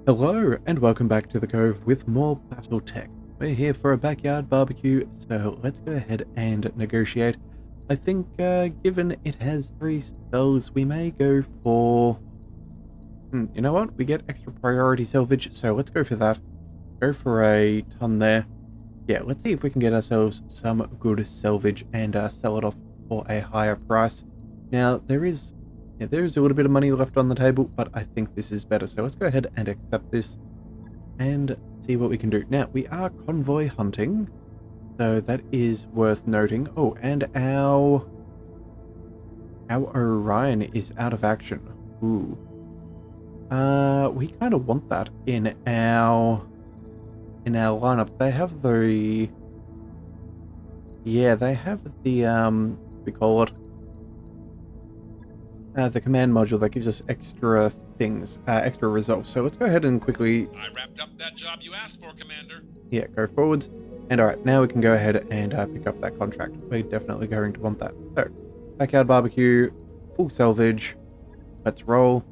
Hello and welcome back to the Cove with more Battletech. We're here for a backyard barbecue, so let's go ahead and negotiate. I think given it has 3 spells, we may go for... you know what? We get extra priority salvage, so let's go for that. Go for a ton there. Yeah, let's see if we can get ourselves some good salvage and sell it off for a higher price. Now, there is a little bit of money left on the table, but I think this is better. So let's go ahead and accept this and see what we can do. Now, we are convoy hunting, so that is worth noting. Oh, and our Orion is out of action. Ooh. We kind of want that in our lineup. They have the... Yeah, they have the, we call it... the command module that gives us extra things, extra results. So let's go ahead and quickly... I wrapped up that job you asked for, Commander. Yeah, go forwards. And alright, now we can go ahead and pick up that contract. We're definitely going to want that. So, backyard barbecue, full salvage. Let's roll.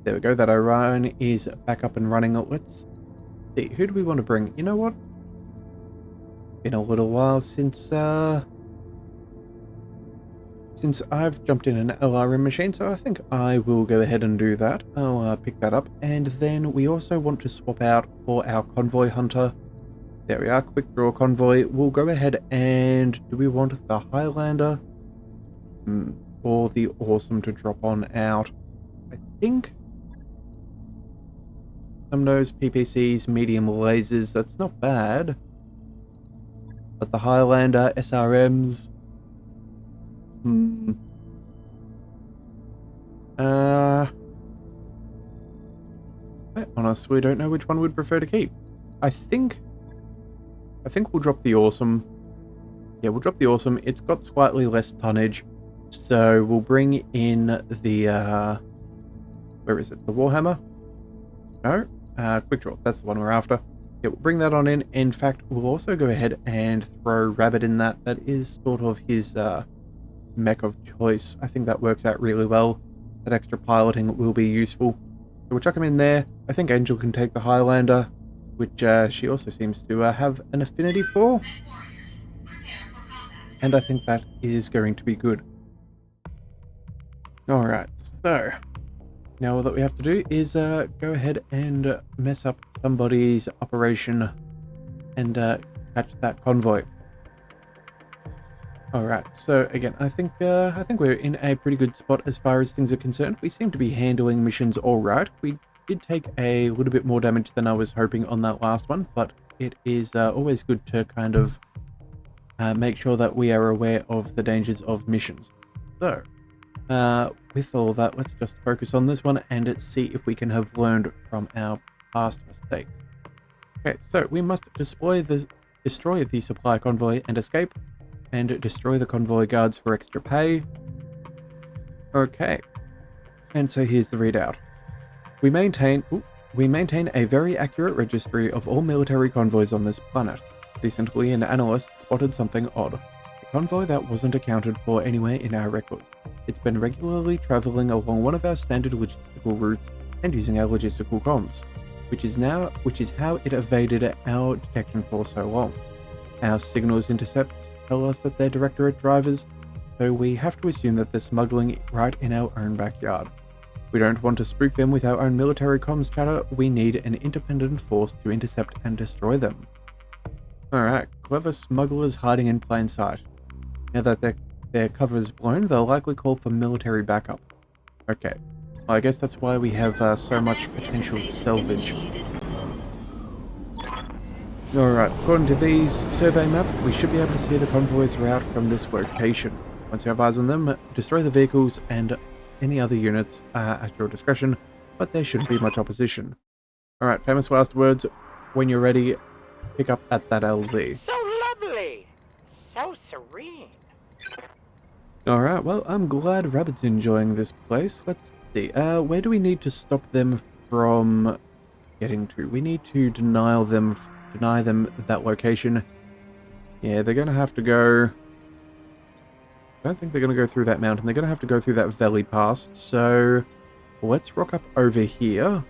There we go, that Orion is back up and running. Let's see, who do we want to bring? You know what? Been a little while since I've jumped in an LRM machine, so I think I will go ahead and do that. I'll pick that up. And then we also want to swap out for our convoy hunter. There we are, quick draw convoy. We'll go ahead and... Do we want the Highlander? Or the Awesome to drop on out? I think... Some nose PPCs, medium lasers, that's not bad. But the Highlander, SRMs... I honestly don't know which one we'd prefer to keep. I think we'll drop the Awesome. Yeah, we'll drop the Awesome. It's got slightly less tonnage, so we'll bring in the where is it? The Warhammer? No, Quick Draw. That's the one we're after. Yeah, we'll bring that on in. In fact, we'll also go ahead and throw Rabbit in that. That is sort of his mech of choice. I think that works out really well. That extra piloting will be useful. So we'll chuck him in there. I think Angel can take the Highlander, which she also seems to have an affinity for. And I think that is going to be good. Alright, so now all that we have to do is go ahead and mess up somebody's operation and catch that convoy. Alright, so again, I think we're in a pretty good spot as far as things are concerned. We seem to be handling missions alright. We did take a little bit more damage than I was hoping on that last one, but it is always good to kind of make sure that we are aware of the dangers of missions. So, with all that, let's just focus on this one and see if we can have learned from our past mistakes. Okay, so we must destroy the supply convoy and escape, and destroy the convoy guards for extra pay. Okay, and so here's the readout. We maintain a very accurate registry of all military convoys on this planet. Recently, an analyst spotted something odd. A convoy that wasn't accounted for anywhere in our records. It's been regularly traveling along one of our standard logistical routes and using our logistical comms, which is how it evaded our detection for so long. Our signals intercepts tell us that they're directorate drivers, so we have to assume that they're smuggling right in our own backyard. We don't want to spook them with our own military comms chatter. We need an independent force to intercept and destroy them. Alright, clever smugglers hiding in plain sight. Now that their cover is blown, they'll likely call for military backup. Okay, well, I guess that's why we have so much potential salvage. Alright, according to these survey map, we should be able to see the convoy's route from this location. Once you have eyes on them, destroy the vehicles and any other units at your discretion, but there shouldn't be much opposition. Alright, famous last words. When you're ready, pick up at that LZ. So lovely! So serene! Alright, well, I'm glad Rabbit's enjoying this place. Let's see, where do we need to stop them from getting to? We need to deny them that location. Yeah, they're going to have to go... I don't think they're going to go through that mountain. They're going to have to go through that valley pass. So let's rock up over here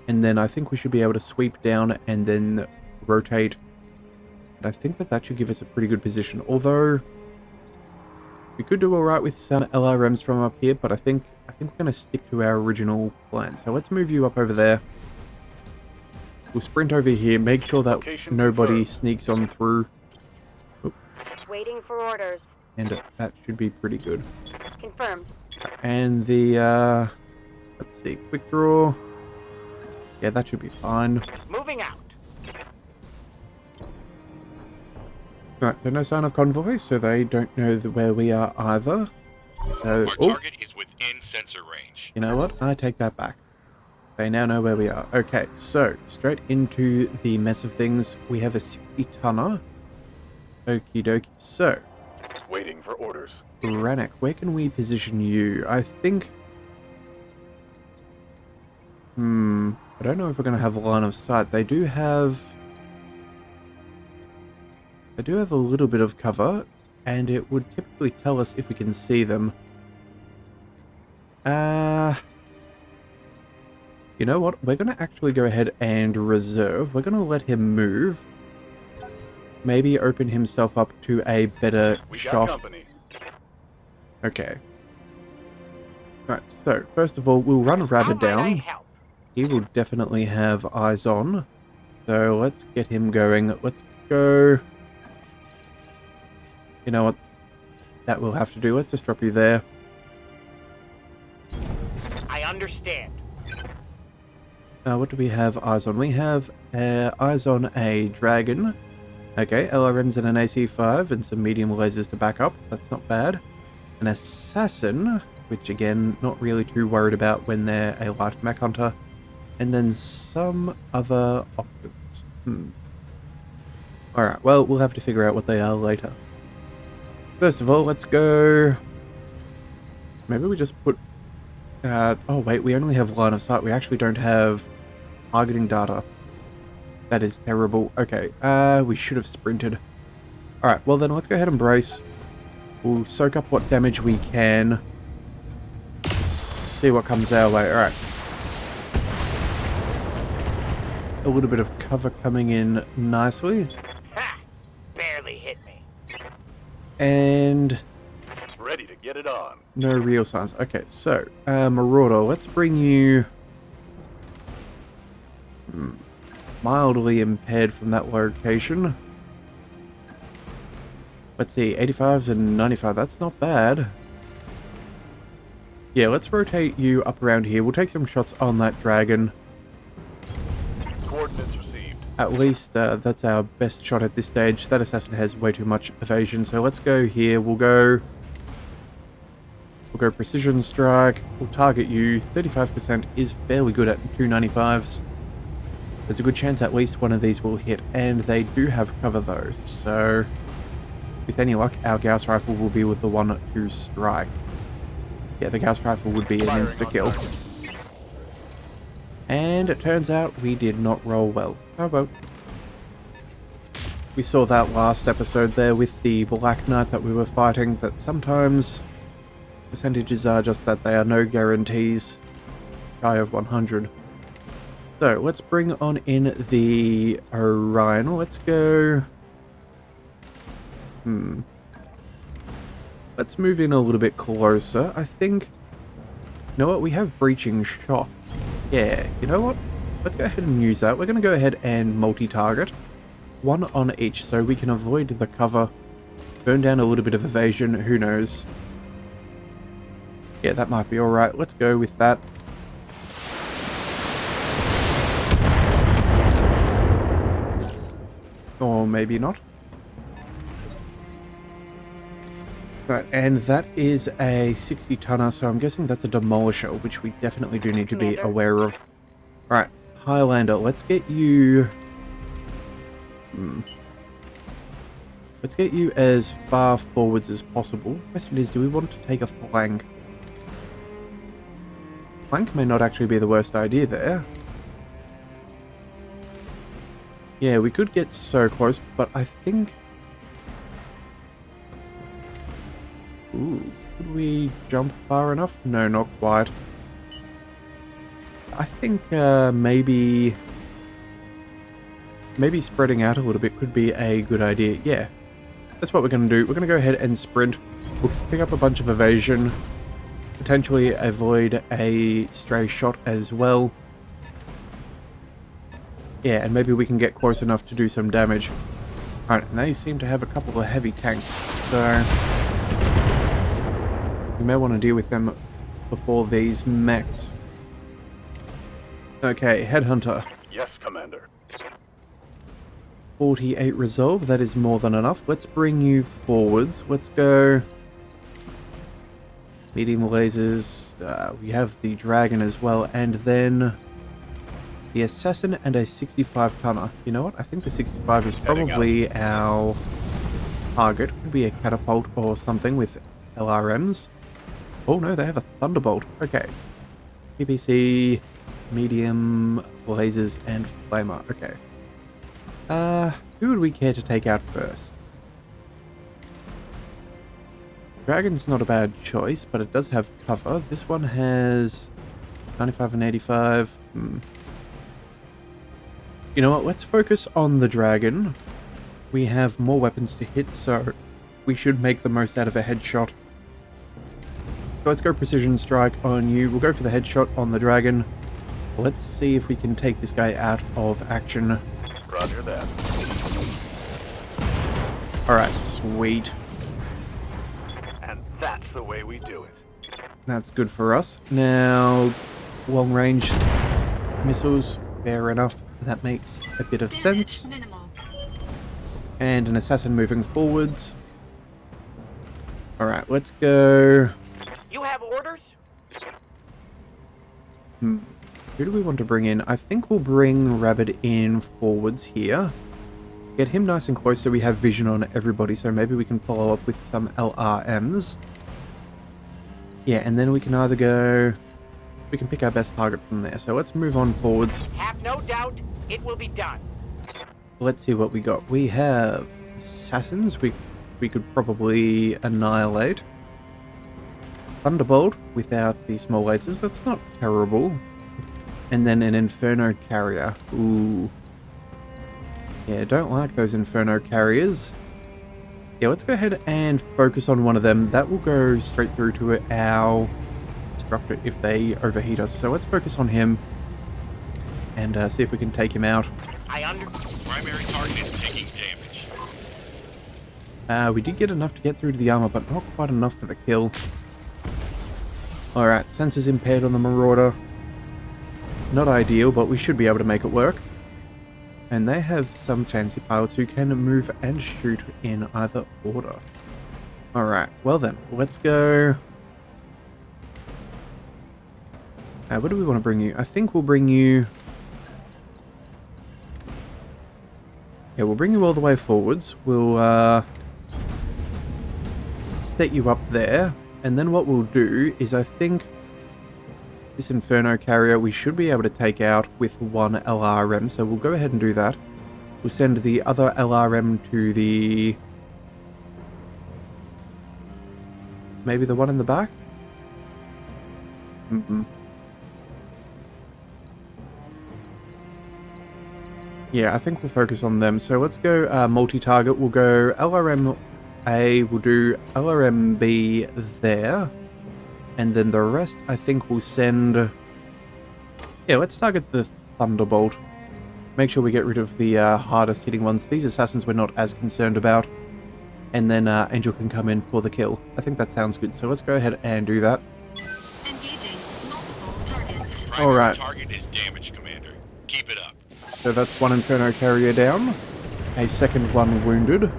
And then I think we should be able to sweep down and then rotate. And I think that should give us a pretty good position. Although we could do alright with some LRMs from up here, but I think we're going to stick to our original plan. So let's move you up over there. We'll sprint over here, make sure that nobody sneaks on through. Oop. Waiting for orders. And that should be pretty good. Confirmed. And the, let's see, quick draw. Yeah, that should be fine. Moving out. Right, so no sign of convoy, so they don't know where we are either. So, Our target is within sensor range. You know what? I take that back. They now know where we are. Okay, so straight into the mess of things. We have a 60-tonner. Okie dokie. So, Waiting for orders. Ranek, where can we position you? I think... I don't know if we're going to have a line of sight. They do have a little bit of cover, and it would typically tell us if we can see them. You know what? We're going to actually go ahead and reserve. We're going to let him move. Maybe open himself up to a better shot. Okay. Right, so first of all, we'll run Rabbit How might I down. help? He will definitely have eyes on. So let's get him going. Let's go. You know what? That will have to do. Let's just drop you there. I understand. What do we have eyes on? We have eyes on a dragon. Okay, LRMs and an AC-5 and some medium lasers to back up. That's not bad. An assassin, which again, not really too worried about when they're a light mech hunter. And then some other options. Alright, well, we'll have to figure out what they are later. First of all, let's go... Maybe we just put... oh wait, we only have line of sight. We actually don't have targeting data. That is terrible. Okay, we should have sprinted. Alright, well then let's go ahead and brace. We'll soak up what damage we can. See what comes our way. Alright. A little bit of cover coming in nicely. Ha! Barely hit me. And Ready to get it on. no real signs. Okay, so, Marauder, let's bring you... mildly impaired from that location. Let's see, 85 and 95, that's not bad. Yeah, let's rotate you up around here. We'll take some shots on that dragon. Coordinates received. At least that's our best shot at this stage. That assassin has way too much evasion, so let's go here. We'll go precision strike. We'll target you. 35% is fairly good at 295s. There's a good chance at least one of these will hit, and they do have cover though, so with any luck, our Gauss rifle will be with the one to strike. Yeah, the Gauss rifle would be an insta-kill. And it turns out we did not roll well. How about... We saw that last episode there with the Black Knight that we were fighting, that sometimes percentages are just that they are no guarantees shy of 100. So, let's bring on in the Orion. Let's go... Let's move in a little bit closer. I think... You know what? We have breaching shot. Yeah, you know what? Let's go ahead and use that. We're going to go ahead and multi-target. One on each, so we can avoid the cover. Burn down a little bit of evasion. Who knows? Yeah, that might be alright. Let's go with that. Or maybe not. Right, and that is a 60-tonner, so I'm guessing that's a demolisher, which we definitely do need to be aware of. Right, Highlander, let's get you... Let's get you as far forwards as possible. Question is, do we want to take a flank? Flank may not actually be the worst idea there. Yeah, we could get so close, but I think... Ooh, could we jump far enough? No, not quite. I think maybe spreading out a little bit could be a good idea. Yeah, that's what we're going to do. We're going to go ahead and sprint. We'll pick up a bunch of evasion, potentially avoid a stray shot as well. Yeah, and maybe we can get close enough to do some damage. Alright, and they seem to have a couple of heavy tanks, so we may want to deal with them before these mechs. Okay, Headhunter. Yes, Commander. 48 resolve, that is more than enough. Let's bring you forwards. Let's go medium lasers. We have the dragon as well, and then the assassin and a 65 tonner. You know what? I think the 65 is probably our target. Could be a catapult or something with LRMs. Oh no, they have a thunderbolt. Okay. PPC, medium, lasers, and flamer. Okay. Who would we care to take out first? Dragon's not a bad choice, but it does have cover. This one has 95 and 85. You know what? Let's focus on the dragon. We have more weapons to hit, so we should make the most out of a headshot. So let's go precision strike on you. We'll go for the headshot on the dragon. Let's see if we can take this guy out of action. Roger that. Alright, sweet. And that's the way we do it. That's good for us. Now, long range missiles, fair enough. That makes a bit of sense. And an assassin moving forwards. Alright, let's go. You have orders? Who do we want to bring in? I think we'll bring Rabbit in forwards here. Get him nice and close so we have vision on everybody, so maybe we can follow up with some LRMs. Yeah, and then we can either go... We can pick our best target from there. So let's move on forwards. Have no doubt it will be done. Let's see what we got. We have assassins we could probably annihilate. Thunderbolt without the small lasers. That's not terrible. And then an Inferno carrier. Ooh. Yeah, don't like those Inferno carriers. Yeah, let's go ahead and focus on one of them. That will go straight through to our destructor if they overheat us. So let's focus on him and see if we can take him out. Primary target is taking damage. We did get enough to get through to the armor, but not quite enough for the kill. Alright, sensors impaired on the Marauder. Not ideal, but we should be able to make it work. And they have some fancy pilots who can move and shoot in either order. Alright, well then, let's go... where do we want to bring you? I think we'll bring you... Yeah, we'll bring you all the way forwards. We'll set you up there. And then what we'll do is I think this Inferno carrier we should be able to take out with one LRM. So we'll go ahead and do that. We'll send the other LRM to the... maybe the one in the back? Yeah, I think we'll focus on them. So let's go multi-target. We'll go LRM A, we'll do LRM B there. And then the rest, I think we'll send... Yeah, let's target the Thunderbolt. Make sure we get rid of the hardest hitting ones. These assassins we're not as concerned about. And then Angel can come in for the kill. I think that sounds good. So let's go ahead and do that. Engaging multiple targets. Alright. Target is damaged, Commander. Keep it up. So that's one Inferno carrier down. A second one wounded.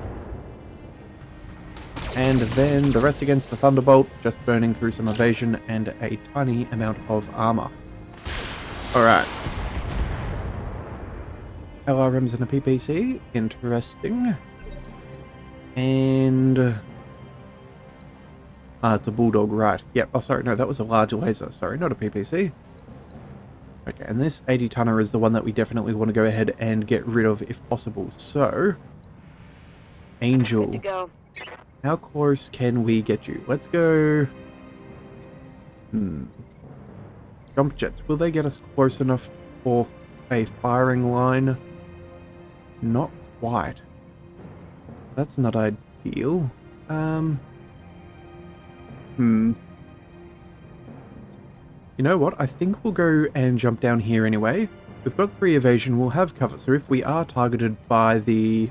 And then the rest against the Thunderbolt, just burning through some evasion and a tiny amount of armor. Alright. LRMs and a PPC. Interesting. And... it's a Bulldog, right. Yep, oh sorry, no, that was a large laser. Sorry, not a PPC. Okay, and this 80 tonner is the one that we definitely want to go ahead and get rid of if possible. So... Angel. Good to go. How close can we get you? Let's go... Go jump jets. Will they get us close enough for a firing line? Not quite. That's not ideal. You know what? I think we'll go and jump down here anyway. We've got 3 evasion, we'll have cover, so if we are targeted by the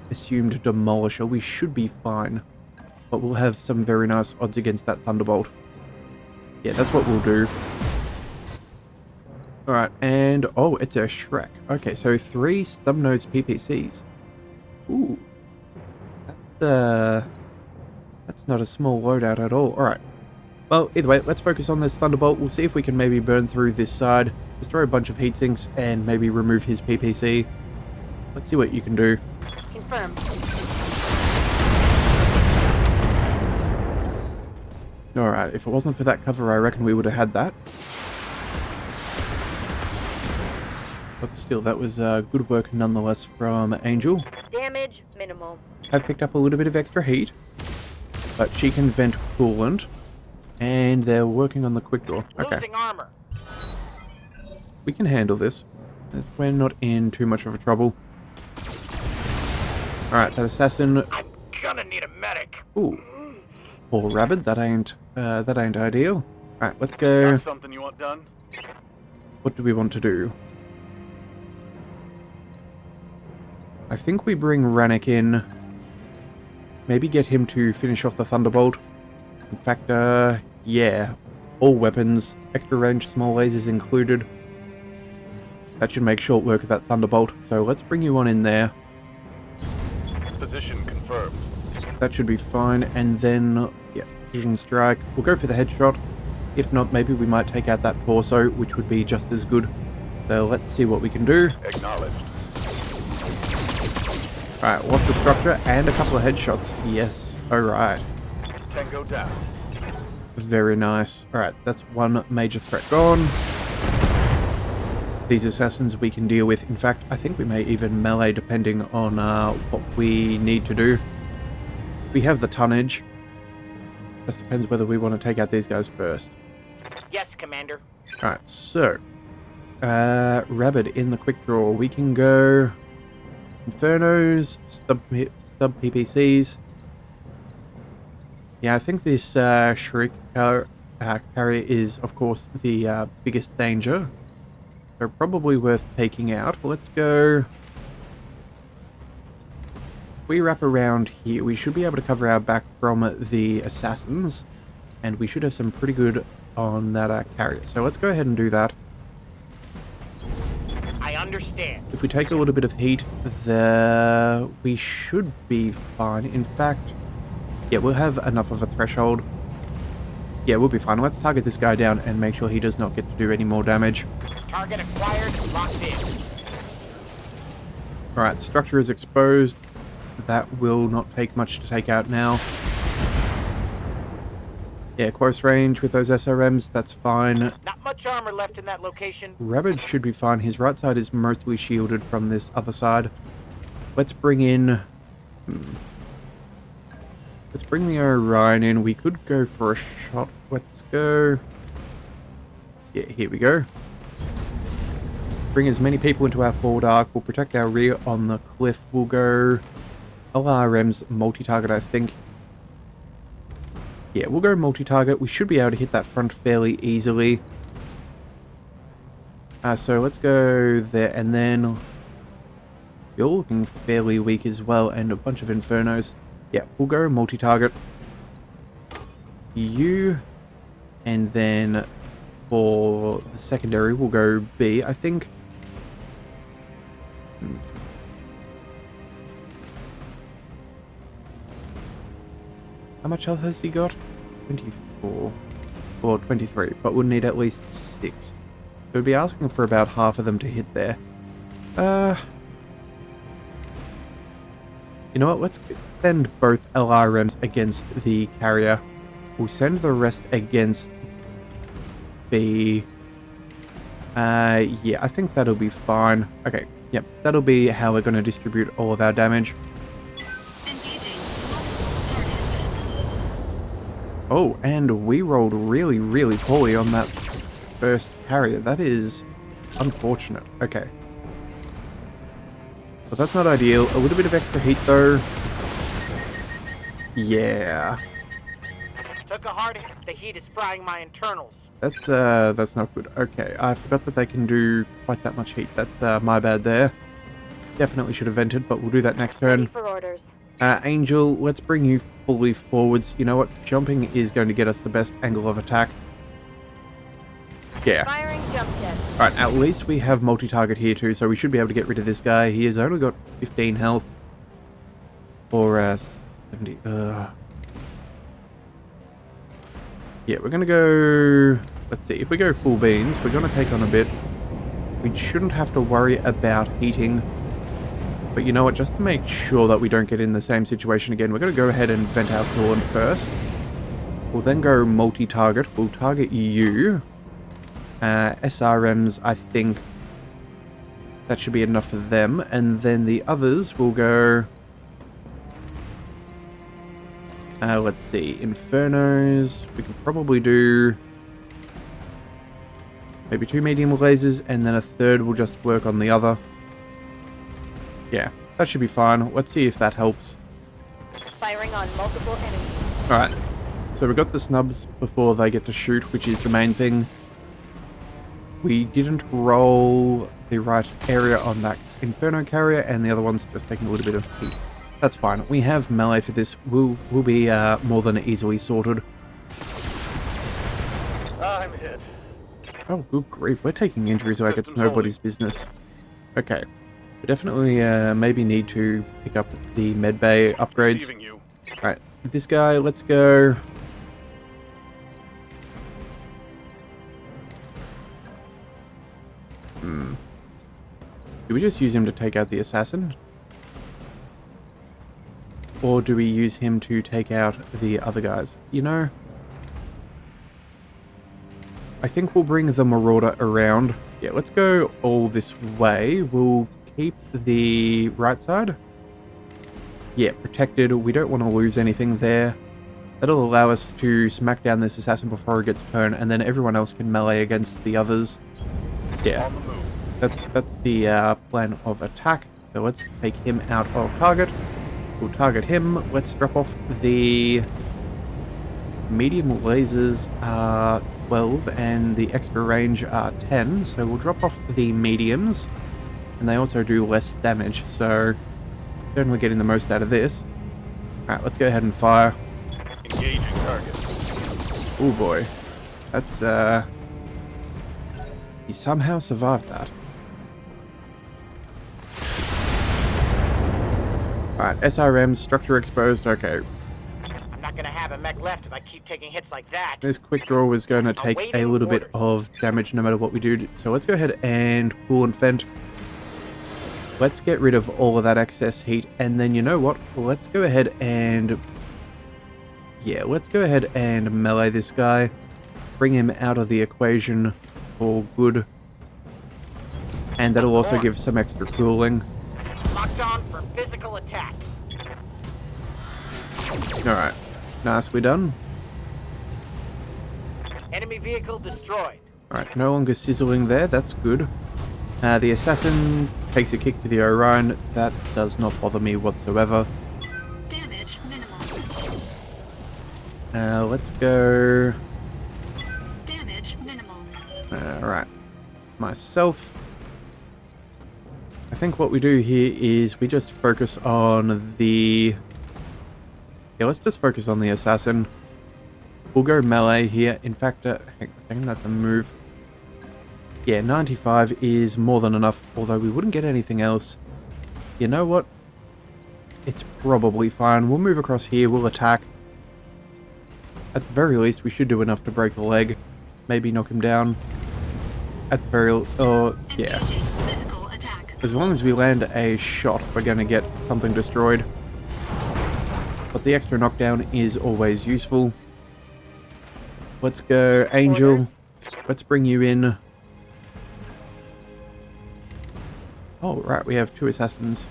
assumed demolisher, we should be fine. But we'll have some very nice odds against that thunderbolt. Yeah, that's what we'll do. Alright, and oh, it's a Shrek. Okay, so 3 stub nodes PPCs. Ooh. That's not a small loadout at all. Alright. Well, either way, let's focus on this thunderbolt. We'll see if we can maybe burn through this side, destroy a bunch of heat sinks, and maybe remove his PPC. Let's see what you can do. Confirmed. Alright, if it wasn't for that cover, I reckon we would have had that. But still, that was good work nonetheless from Angel. Damage minimal. I've picked up a little bit of extra heat, but she can vent coolant, and they're working on the quick draw. Okay, Losing armor. we can handle this. We're not in too much of a trouble. Alright, that assassin. I'm gonna need a medic. Ooh, poor rabbit. That ain't ideal. Alright, let's go. Got something you want done? What do we want to do? I think we bring Rannick in. Maybe get him to finish off the Thunderbolt. In fact, yeah. All weapons, extra range small lasers included. That should make short work of that Thunderbolt. So let's bring you on in there. Position confirmed. That should be fine. And then, yeah, Precision Strike. We'll go for the headshot. If not, maybe we might take out that torso, which would be just as good. So let's see what we can do. Acknowledged. Alright, what's the structure? And a couple of headshots. Yes. Alright. Tango down. Very nice. Alright, that's one major threat gone. These assassins we can deal with. In fact, I think we may even melee depending on what we need to do. We have the tonnage. Just depends whether we want to take out these guys first. Yes, Commander. Alright, so Rabbit in the quick draw. We can go Infernos, stub PPCs. Yeah, I think this Shriek carrier is, of course, the biggest danger. So probably worth taking out. Let's go. If we wrap around here, we should be able to cover our back from the assassins. And we should have some pretty good on that carrier. So let's go ahead and do that. I understand. If we take a little bit of heat, we should be fine. In fact, yeah, we'll have enough of a threshold. Yeah, we'll be fine. Let's target this guy down and make sure he does not get to do any more damage. Target acquired, locked in. Alright, structure is exposed. That will not take much to take out now. Yeah, close range with those SRMs, that's fine. Not much armor left in that location. Rabbit should be fine. His right side is mostly shielded from this other side. Let's bring in... Let's bring the Orion in. We could go for a shot. Let's go... Yeah, here we go. Bring as many people into our forward arc. We'll protect our rear on the cliff. We'll go... LRM's multi-target, I think. Yeah, we'll go multi-target. We should be able to hit that front fairly easily. So let's go there, and then... You're looking fairly weak as well, and a bunch of Infernos. Yeah, we'll go multi-target. You, and then for the secondary, we'll go B, I think. How much health has he got? 24. Or 23, but we'll need at least 6. We'll be asking for about half of them to hit there. You know what, let's send both LRMs against the carrier. We'll send the rest against B. Yeah, I think that'll be fine. Okay, yep, that'll be how we're going to distribute all of our damage. Engaging multiple targets. Oh, and we rolled really, really poorly on that first carrier. That is unfortunate. Okay. But that's not ideal. A little bit of extra heat, though. Yeah. Took a hard hit. The heat is frying my internals. That's not good. Okay, I forgot that they can do quite that much heat. That's my bad there. Definitely should have vented, but we'll do that next Ready turn. for orders. Angel, let's bring you fully forwards. You know what? Jumping is going to get us the best angle of attack. Yeah. Firing jump jet. Alright, at least we have multi-target here too, so we should be able to get rid of this guy. He has only got 15 health. Or, 70... Yeah, we're going to go... Let's see, if we go full beans, we're going to take on a bit. We shouldn't have to worry about heating. But you know what, just to make sure that we don't get in the same situation again, we're going to go ahead and vent our coolant first. We'll then go multi-target. We'll target you. SRMs, I think that should be enough for them. And then the others will go... let's see, Infernos. We can probably do maybe 2 medium lasers, and then a third will just work on the other. Yeah, that should be fine. Let's see if that helps. Firing on multiple enemies. Alright, so we got the snubs before they get to shoot, which is the main thing. We didn't roll the right area on that Inferno carrier, and the other one's just taking a little bit of heat. That's fine. We have melee for this. We'll be more than easily sorted. I'm hit. Oh, good grief. We're taking injuries like it's nobody's business. Okay. We definitely maybe need to pick up the medbay upgrades. Receiving you. Alright, this guy, let's go. Do we just use him to take out the assassin? Or do we use him to take out the other guys? You know, I think we'll bring the Marauder around. Yeah, let's go all this way. We'll keep the right side. Yeah, protected. We don't want to lose anything there. That'll allow us to smack down this assassin before it gets turned, and then everyone else can melee against the others. Yeah, On the move. that's the plan of attack. So let's take him out of target. We'll target him. Let's drop off the medium lasers are 12 and the extra range are 10. So we'll drop off the mediums, and they also do less damage. So then we're getting the most out of this. Alright, let's go ahead and fire. Engaging target. Oh boy. That's he somehow survived that. Alright, SRM, structure exposed, okay. I'm not gonna have a mech left if I keep taking hits like that. This quick draw was going to take a little bit of damage no matter what we do. So let's go ahead and cool and vent. Let's get rid of all of that excess heat. And then you know what? Let's go ahead and... Yeah, let's go ahead and melee this guy. Bring him out of the equation for good. And that'll also give some extra cooling. Locked on for physical attack. Alright. Nice, we're done. Enemy vehicle destroyed. Alright, no longer sizzling there, that's good. The assassin takes a kick to the Orion. That does not bother me whatsoever. Damage minimal. Let's go... Damage minimal. Alright. Myself. I think what we do here is we just focus on the... Yeah, let's just focus on the assassin. We'll go melee here. In fact, I think that's a move. Yeah, 95 is more than enough, although we wouldn't get anything else. You know what? It's probably fine. We'll move across here, we'll attack. At the very least, we should do enough to break the leg. Maybe knock him down. At the very... yeah. Engaging physical attack. As long as we land a shot, we're going to get something destroyed. But the extra knockdown is always useful. Let's go, Angel. Let's bring you in. Oh, right, we have 2 assassins.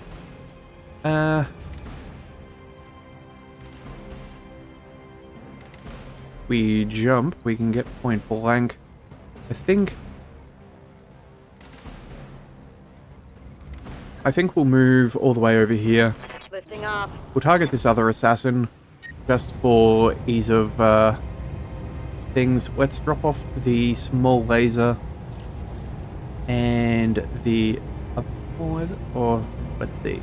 We jump, we can get point blank. I think we'll move all the way over here. Lifting off. We'll target this other assassin just for ease of things. Let's drop off the small laser and the or let's see.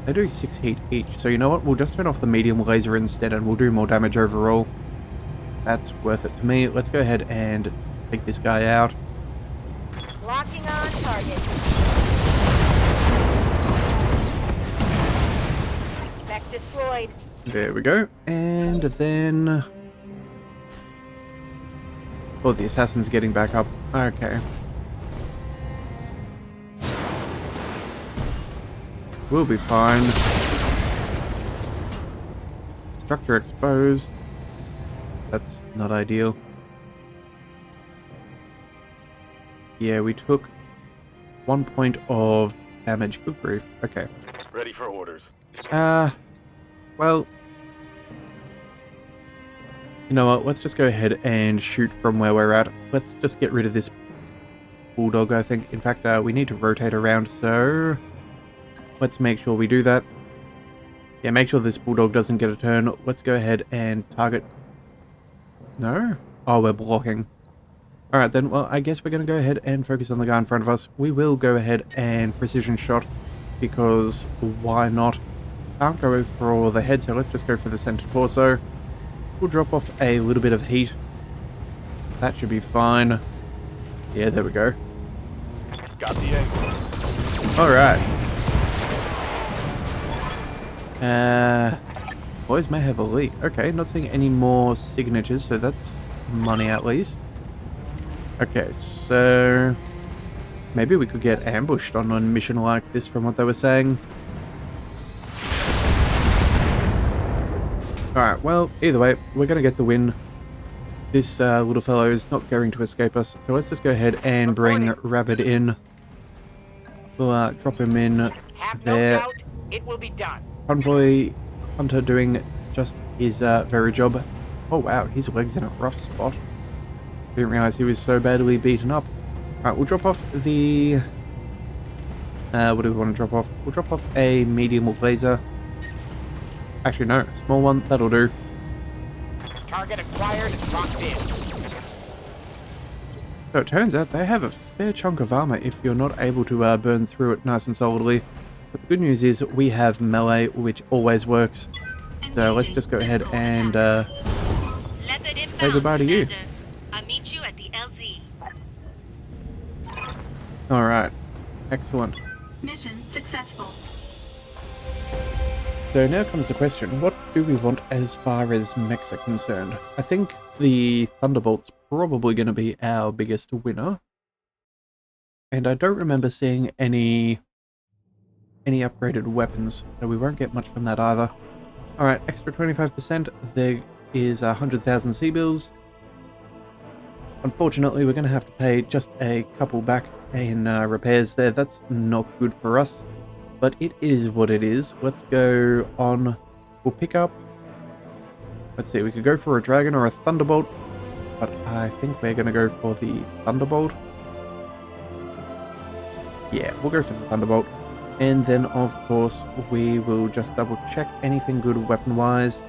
They do 6 heat each, so you know what? We'll just turn off the medium laser instead and we'll do more damage overall. That's worth it to me. Let's go ahead and take this guy out. Locking on target. Mech destroyed. There we go. And then... oh, the assassin's getting back up. Okay. We'll be fine. Structure exposed. That's not ideal. Yeah, we took 1 point of damage. Good grief. Okay. Ready for orders. Well... you know what? Let's just go ahead and shoot from where we're at. Let's just get rid of this bulldog, I think. In fact, we need to rotate around, so... let's make sure we do that. Yeah, make sure this bulldog doesn't get a turn. Let's go ahead and target... no? Oh, we're blocking. Alright then, well, I guess we're going to go ahead and focus on the guy in front of us. We will go ahead and precision shot, because why not? Can't go for the head, so let's just go for the center torso. We'll drop off a little bit of heat. That should be fine. Yeah, there we go. Got the angle. Alright. Boys may have a leak. Okay, not seeing any more signatures, so that's money at least. Okay, so... maybe we could get ambushed on a mission like this from what they were saying. Alright, well, either way, we're going to get the win. This little fellow is not going to escape us, so let's just go ahead and bring Rabbit in. We'll drop him in Have no there. doubt, it will be done. Convoy Hunter doing just his very job. Oh wow, his leg's in a rough spot. Didn't realize he was so badly beaten up. Alright, we'll drop off the... what do we want to drop off? We'll drop off a medium laser. Actually no, small one, that'll do. Target acquired, locked in. So it turns out they have a fair chunk of armor if you're not able to burn through it nice and solidly. But the good news is we have melee, which always works. So let's just go ahead and say goodbye to you. I'll meet you at the LZ. Alright, excellent. Mission successful. So now comes the question, what do we want as far as mechs are concerned? I think the Thunderbolt's probably going to be our biggest winner. And I don't remember seeing any upgraded weapons, so we won't get much from that either. Alright, extra 25%, there is 100,000 C-bills. Unfortunately, we're going to have to pay just a couple back in repairs there. That's not good for us. But it is what it is. Let's go on. We'll pick up... let's see, we could go for a dragon or a thunderbolt. But I think we're going to go for the thunderbolt. Yeah, we'll go for the thunderbolt. And then, of course, we will just double check anything good weapon-wise.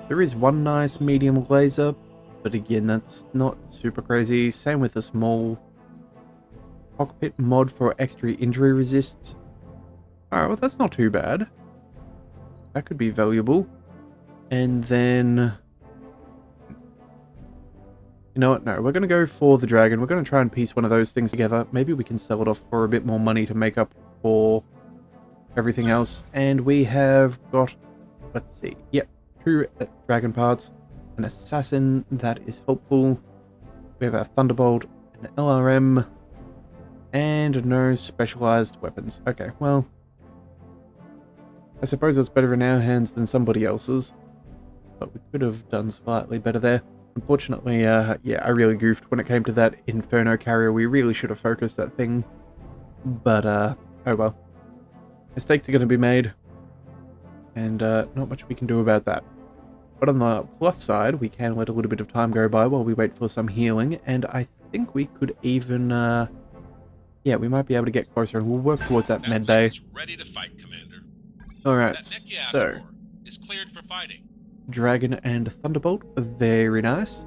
There is one nice medium laser. But again, that's not super crazy. Same with the small cockpit mod for extra injury resist. Alright, well that's not too bad. That could be valuable. And then... you know what? No, we're going to go for the dragon. We're going to try and piece one of those things together. Maybe we can sell it off for a bit more money to make up for everything else. And we have got... let's see. Yep, 2 dragon parts. An assassin, that is helpful. We have a thunderbolt, an LRM, and no specialized weapons. Okay, well... I suppose it's better in our hands than somebody else's. But we could have done slightly better there. Unfortunately, yeah, I really goofed when it came to that Inferno carrier. We really should have focused that thing. But, oh well. Mistakes are going to be made. And not much we can do about that. But on the plus side, we can let a little bit of time go by while we wait for some healing, and I think we could even, yeah, we might be able to get closer, and we'll work towards that med bay. Is ready to fight, Commander. Alright, That Mech you asked so, for is cleared for fighting. Dragon and Thunderbolt, very nice.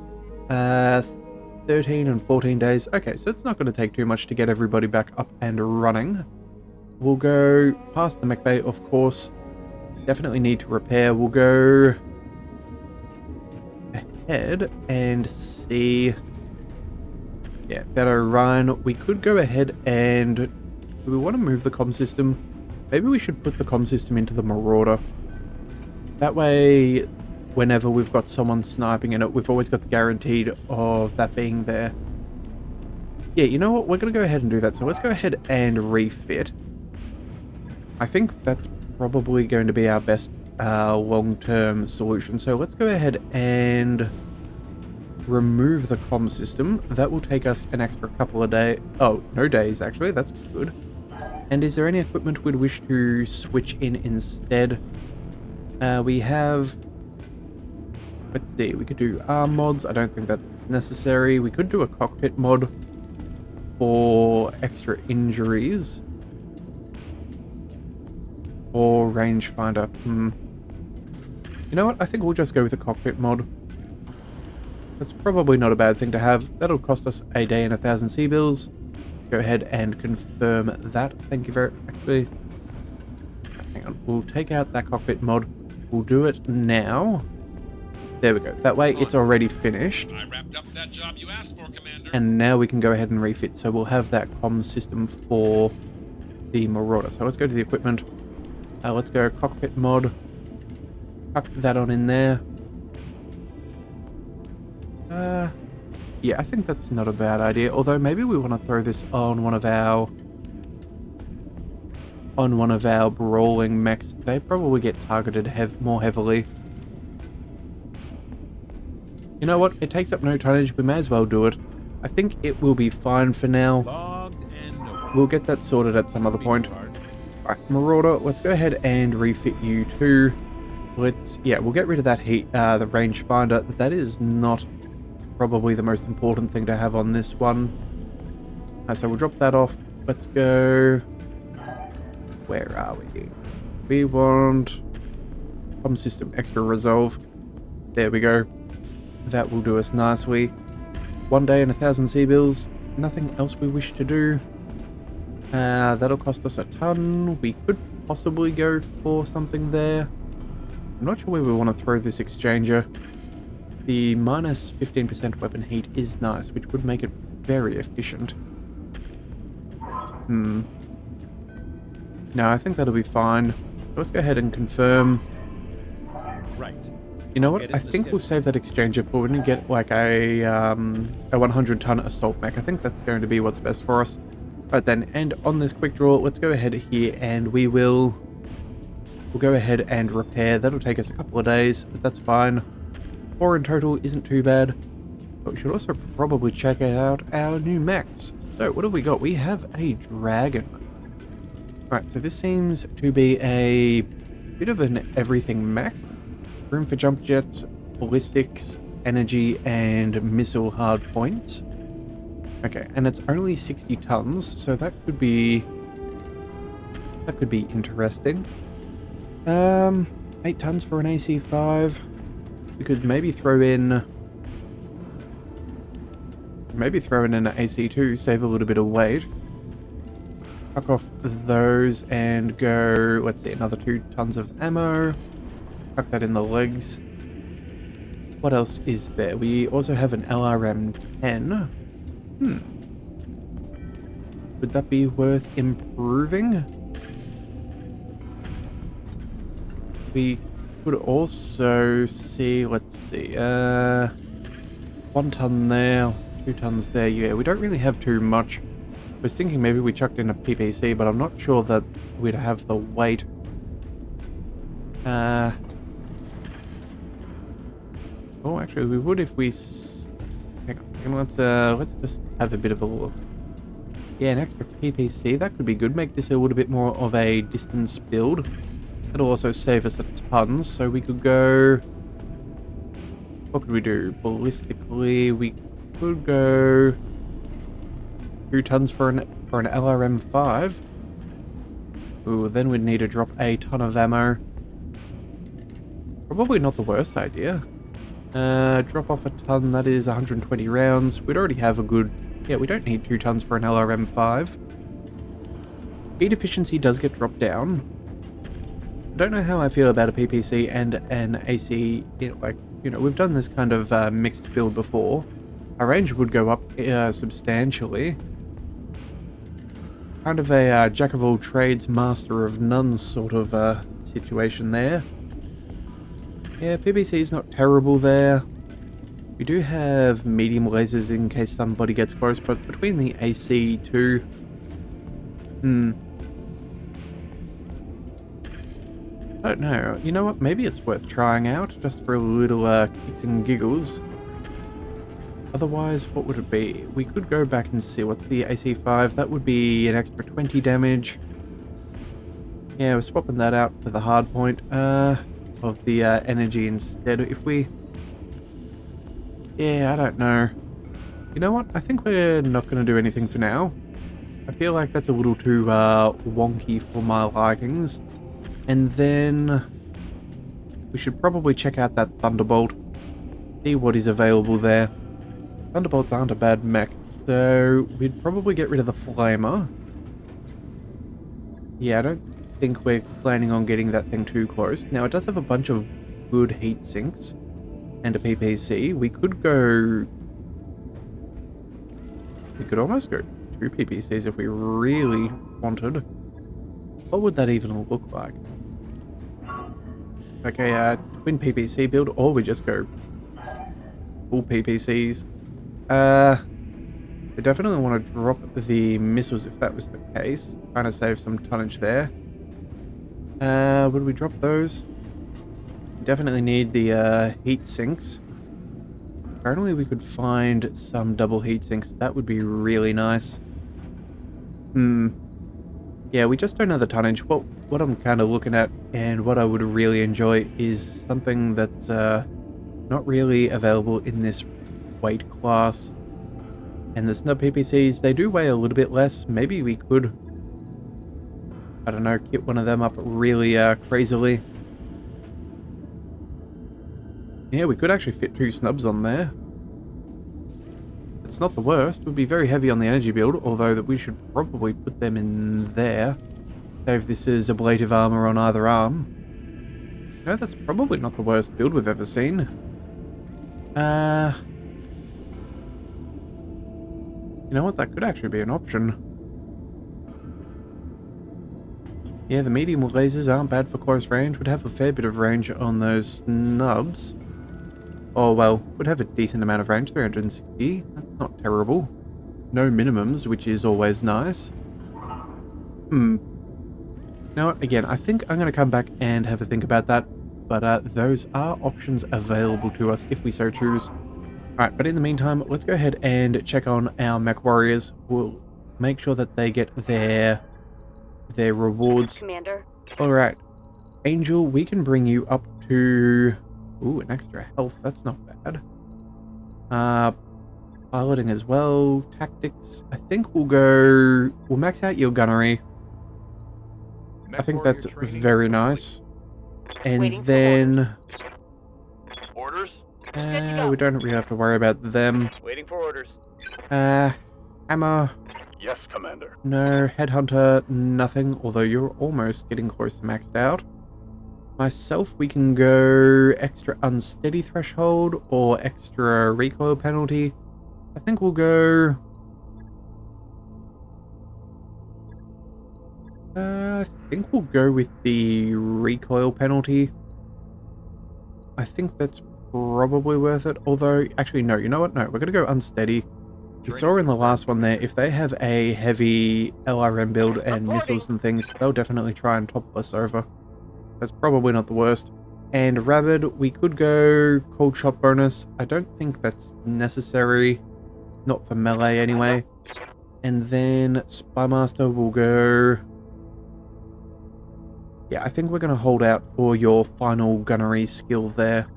13 and 14 days. Okay, so it's not going to take too much to get everybody back up and running. We'll go past the mech bay, of course. Definitely need to repair. We'll go ahead and see. Yeah, that Orion. We could go ahead and... Do we want to move the comm system? Maybe we should put the comm system into the Marauder. That way, whenever we've got someone sniping in it, we've always got the guaranteed of that being there. Yeah, you know what? We're going to go ahead and do that. So let's go ahead and refit. I think that's probably going to be our best long-term solution. So let's go ahead and remove the comm system. That will take us an extra couple of days. Oh, no days, actually. That's good. And is there any equipment we'd wish to switch in instead? We have... Let's see, we could do arm mods. I don't think that's necessary. We could do a cockpit mod for extra injuries. Or rangefinder. You know what? I think we'll just go with a cockpit mod. That's probably not a bad thing to have. That'll cost us a day and 1,000 C-bills. Go ahead and confirm that. Thank you very... Actually... Hang on. We'll take out that cockpit mod. We'll do it now. There we go. That way it's already finished. I wrapped up that job you asked for, Commander. And now we can go ahead and refit. So we'll have that comm system for the Marauder. So let's go to the equipment. Let's go cockpit mod. Tuck that on in there. Yeah, I think that's not a bad idea. Although maybe we want to throw this on one of our brawling mechs. They probably get targeted more heavily. You know what? It takes up no tonnage. We may as well do it. I think it will be fine for now. We'll get that sorted at some other point. Alright, Marauder, let's go ahead and refit you too. Yeah, we'll get rid of that heat, the rangefinder. That is not probably the most important thing to have on this one. So we'll drop that off. Let's go... Where are we? We want... comm system extra resolve. There we go. That will do us nicely. 1 day and 1,000 C-bills. Nothing else we wish to do. That'll cost us a ton. We could possibly go for something there. I'm not sure where we want to throw this exchanger. The minus 15% weapon heat is nice, which would make it very efficient. No, I think that'll be fine. Let's go ahead and confirm. Right. You know what? I think we'll save that exchanger for when we get like a 100-ton assault mech. I think that's going to be what's best for us. Right then, and on this quick draw, let's go ahead here and we'll go ahead and repair. That'll take us a couple of days, but that's fine. 4 in total isn't too bad. But we should also probably check out our new mechs. So what have we got? We have a dragon. Right, so this seems to be a bit of an everything mech. Room for jump jets, ballistics, energy, and missile hard points. Okay, and it's only 60 tons, so that could be interesting. 8 tons for an AC5. We could maybe throw in an AC2, save a little bit of weight. Chuck off those and go, let's see, another 2 tons of ammo. Chuck that in the legs. What else is there? We also have an LRM-10. Would that be worth improving? We could also see, let's see, 1 ton there, 2 tons there. Yeah, we don't really have too much. I was thinking maybe we chucked in a PPC, but I'm not sure that we'd have the weight. Oh, actually, we would if we... Hang on, let's just have a bit of a look. Yeah, an extra PPC, that could be good. Make this a little bit more of a distance build. It'll also save us a ton, so we could go What could we do? Ballistically, we could go 2 tons for an LRM-5. Ooh, then we'd need to drop a ton of ammo. Probably not the worst idea. Drop off a ton, that is 120 rounds. We'd already have a good... Yeah, we don't need 2 tons for an LRM-5. Speed efficiency does get dropped down. I don't know how I feel about a PPC and an AC. We've done this kind of mixed build before. Our range would go up substantially. Kind of a jack of all trades, master of none sort of situation there. Yeah, PPC is not terrible there. We do have medium lasers in case somebody gets close, but between the AC too... I don't know. You know what? Maybe it's worth trying out, just for a little kicks and giggles. Otherwise, what would it be? We could go back and see what's the AC5. That would be an extra 20 damage. Yeah, we're swapping that out for the hard point of the energy instead. If we... Yeah, I don't know. You know what? I think we're not going to do anything for now. I feel like that's a little too wonky for my likings. And then we should probably check out that Thunderbolt. See what is available there. Thunderbolts aren't a bad mech, so we'd probably get rid of the Flamer. Yeah, I don't think we're planning on getting that thing too close. Now, it does have a bunch of good heat sinks and a PPC. We could go... We could almost go 2 PPCs if we really wanted. What would that even look like? Okay, twin PPC build, or we just go full PPCs. We definitely want to drop the missiles if that was the case. Trying to save some tonnage there. Would we drop those? We definitely need the heat sinks. Apparently we could find some double heat sinks. That would be really nice. Yeah, we just don't have the tonnage. What I'm kind of looking at and what I would really enjoy is something that's not really available in this weight class. And the snub PPCs, they do weigh a little bit less. Maybe we could, I don't know, kit one of them up really crazily. Yeah, we could actually fit 2 snubs on there. It's not the worst. It would be very heavy on the energy build, although that we should probably put them in there. Save this as ablative armor on either arm. No, that's probably not the worst build we've ever seen. You know what? That could actually be an option. Yeah, the medium lasers aren't bad for close range. Would have a fair bit of range on those snubs. Oh, well, would have a decent amount of range, 360. That's not terrible. No minimums, which is always nice. You know what? Again, I think I'm going to come back and have a think about that. But those are options available to us if we so choose. Alright, but in the meantime, let's go ahead and check on our MechWarriors. We'll make sure that they get their rewards. Commander. Alright. Angel, we can bring you up to... Ooh, an extra health. That's not bad. Piloting as well. Tactics. I think we'll max out your gunnery. I think that's very nice. And then... Orders? we don't really have to worry about them. Waiting for orders. Hammer. Yes, Commander. No. Headhunter, nothing. Although you're almost getting close to maxed out. Myself, we can go extra unsteady threshold or extra recoil penalty. I think we'll go... I think we'll go with the recoil penalty. I think that's probably worth it. Although, actually, no. You know what? No, we're going to go unsteady. We saw in the last one there, if they have a heavy LRM build and missiles and things, they'll definitely try and topple us over. That's probably not the worst. And Rabid, we could go cold shot bonus. I don't think that's necessary. Not for melee anyway. And then Spymaster will go... Yeah, I think we're going to hold out for your final gunnery skill there.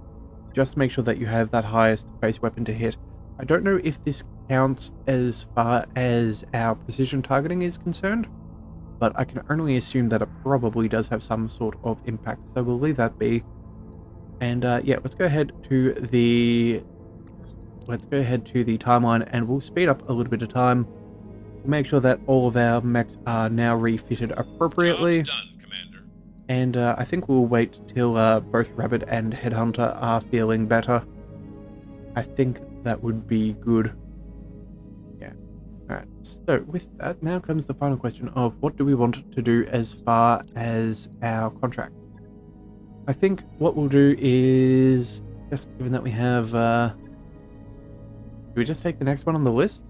just make sure that you have that highest base weapon to hit. I don't know if this counts as far as our precision targeting is concerned, but I can only assume that it probably does have some sort of impact, so we'll leave that be. And yeah, let's go ahead to the timeline, and we'll speed up a little bit of time. Make sure that all of our mechs are now refitted appropriately. Job done, Commander. And I think we'll wait till both Rabbit and Headhunter are feeling better. I think that would be good. Yeah. Alright, so with that, now comes the final question of what do we want to do as far as our contract. I think what we'll do is, just given that we have... do we just take the next one on the list?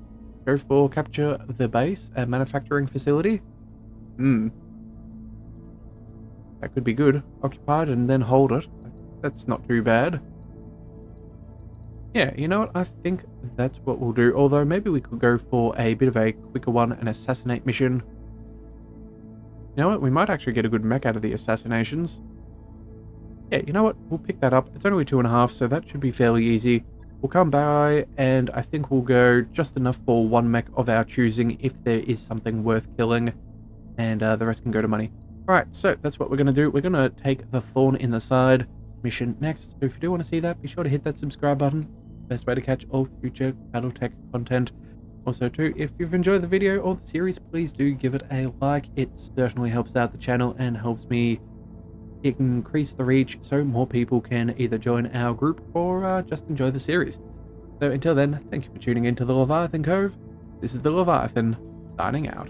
Go for capture the base, a manufacturing facility? That could be good. Occupied and then hold it. That's not too bad. Yeah, you know what? I think that's what we'll do. Although maybe we could go for a bit of a quicker one, an assassinate mission. You know what? We might actually get a good mech out of the assassinations. Yeah, you know what? We'll pick that up. It's only 2.5, so that should be fairly easy. We'll come by, and I think we'll go just enough for one mech of our choosing if there is something worth killing, and the rest can go to money. Alright, so that's what we're going to do. We're going to take the Thorn in the Side mission next. So if you do want to see that, be sure to hit that subscribe button. Best way to catch all future Battletech content. Also too, if you've enjoyed the video or the series, please do give it a like. It certainly helps out the channel and helps me increase the reach so more people can either join our group or just enjoy the series. So until then, thank you for tuning into the Leviathan Cove. This is the Leviathan, signing out.